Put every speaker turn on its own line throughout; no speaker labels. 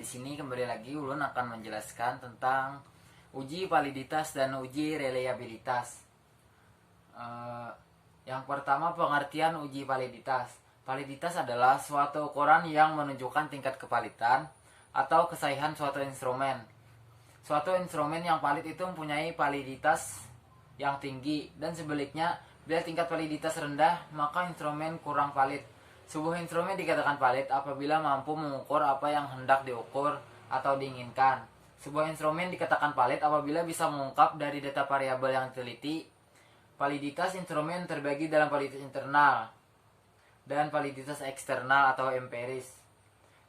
Di sini kembali lagi Ulun akan menjelaskan tentang uji validitas dan uji reliabilitas. Yang pertama, pengertian uji validitas. Validitas adalah suatu ukuran yang menunjukkan tingkat kevalidan atau kesahihan suatu instrumen. Suatu instrumen yang valid itu mempunyai validitas yang tinggi, dan sebaliknya, bila tingkat validitas rendah, maka instrumen kurang valid. Sebuah instrumen dikatakan valid apabila mampu mengukur apa yang hendak diukur atau diinginkan. Sebuah instrumen dikatakan valid apabila bisa mengungkap dari data variabel yang diteliti. Validitas instrumen terbagi dalam validitas internal dan validitas eksternal atau empiris.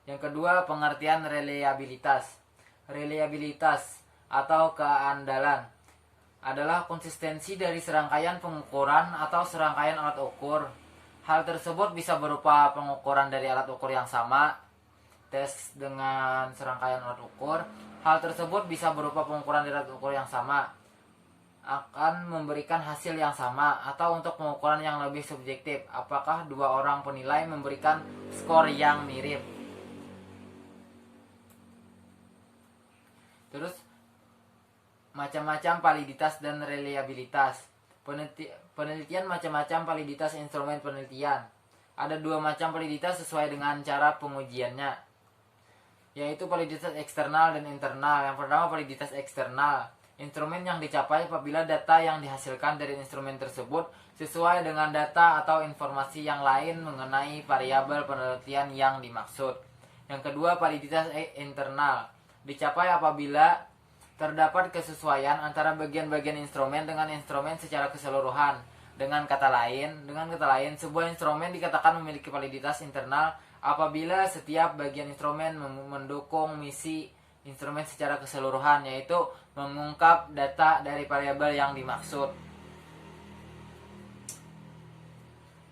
Yang kedua, pengertian reliabilitas. Reliabilitas atau keandalan adalah konsistensi dari serangkaian pengukuran atau serangkaian alat ukur. Hal tersebut bisa berupa pengukuran dari alat ukur yang sama, tes dengan serangkaian alat ukur. Hal tersebut bisa berupa pengukuran dari alat ukur yang sama, akan memberikan hasil yang sama, atau untuk pengukuran yang lebih subjektif, apakah dua orang penilai memberikan skor yang mirip. Terus, macam-macam validitas dan reliabilitas. Penelitian macam-macam validitas instrumen penelitian. Ada dua macam validitas sesuai dengan cara pengujiannya, yaitu validitas eksternal dan internal. Yang pertama, validitas eksternal. Instrumen yang dicapai apabila data yang dihasilkan dari instrumen tersebut sesuai dengan data atau informasi yang lain mengenai variabel penelitian yang dimaksud. Yang kedua, validitas internal. Dicapai apabila terdapat kesesuaian antara bagian-bagian instrumen dengan instrumen secara keseluruhan. Dengan kata lain, sebuah instrumen dikatakan memiliki validitas internal apabila setiap bagian instrumen mendukung misi instrumen secara keseluruhan, yaitu mengungkap data dari variabel yang dimaksud.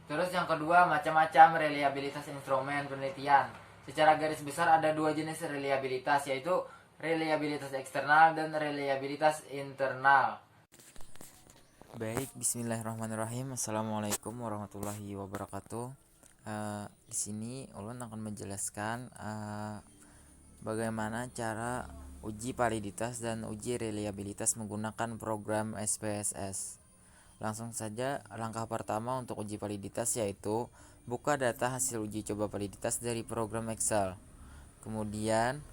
Terus yang kedua, macam-macam reliabilitas instrumen penelitian. Secara garis besar ada dua jenis reliabilitas, yaitu reliabilitas eksternal dan reliabilitas internal.
Baik, bismillahirrahmanirrahim. Assalamualaikum warahmatullahi wabarakatuh. Di sini Ulun akan menjelaskan bagaimana cara uji validitas dan uji reliabilitas menggunakan program SPSS. Langsung saja, langkah pertama untuk uji validitas yaitu buka data hasil uji coba validitas dari program Excel. Kemudian,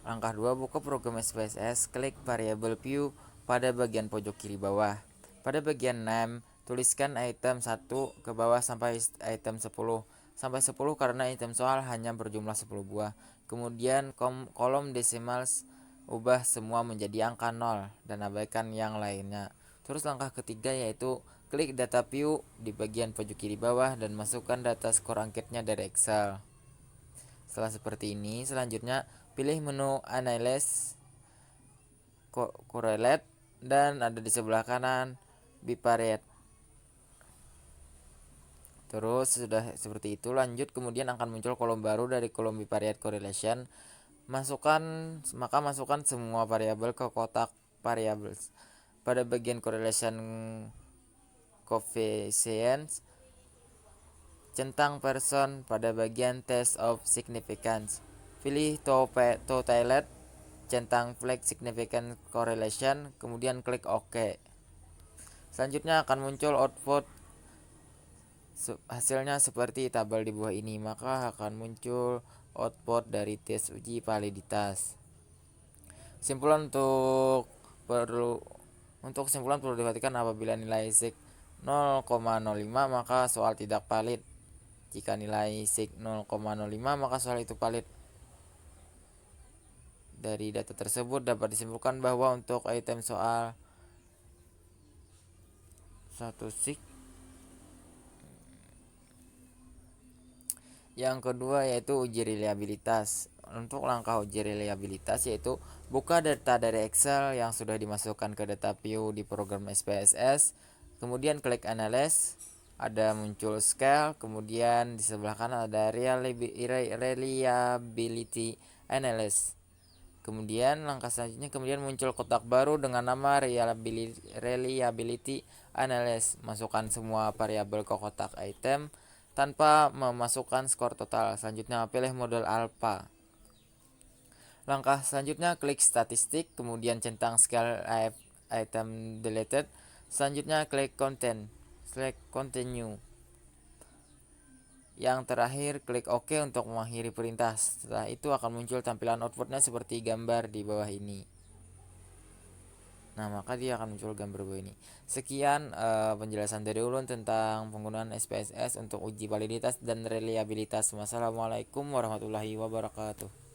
langkah 2, buka program SPSS, klik variable view pada bagian pojok kiri bawah. Pada bagian name, tuliskan item 1 ke bawah sampai item 10. Sampai 10 karena item soal hanya berjumlah 10 buah. Kemudian kolom desimal ubah semua menjadi angka 0 dan abaikan yang lainnya. Terus langkah ketiga yaitu klik data view di bagian pojok kiri bawah dan masukkan data skor angketnya dari Excel. Setelah seperti ini, selanjutnya pilih menu Analyze, Correlate, dan ada di sebelah kanan Bivariate. Terus sudah seperti itu, lanjut kemudian akan muncul kolom baru dari kolom Bivariate Correlation. Masukkan semua variabel ke kotak variables. Pada bagian correlation coefficients, centang person pada bagian test of significance. Pilih totaled, centang flag significant correlation, kemudian klik OK. Selanjutnya akan muncul output hasilnya seperti tabel di bawah ini, maka akan muncul output dari tes uji validitas. Kesimpulan perlu diperhatikan apabila nilai SIG 0,05 maka soal tidak valid. Jika nilai SIG 0,05 maka soal itu valid. Dari data tersebut dapat disimpulkan bahwa untuk item soal 1 SIG. Yang kedua yaitu uji reliabilitas. Untuk langkah uji reliabilitas yaitu buka data dari Excel yang sudah dimasukkan ke data view di program SPSS. Kemudian klik Analyze, ada muncul Scale, kemudian di sebelah kanan ada Reliability Analysis. Kemudian langkah selanjutnya muncul kotak baru dengan nama Reliability Analysis. Masukkan semua variabel ke kotak item tanpa memasukkan skor total. Selanjutnya pilih model alpha. Langkah selanjutnya klik statistik, kemudian centang scale item deleted. Selanjutnya klik content, select continue. Yang terakhir klik OK untuk mengakhiri perintah. Setelah itu akan muncul tampilan outputnya seperti gambar di bawah ini. Nah, maka dia akan muncul gambar bawah ini. Sekian penjelasan dari Ulun tentang penggunaan SPSS untuk uji validitas dan reliabilitas. Wassalamualaikum warahmatullahi wabarakatuh.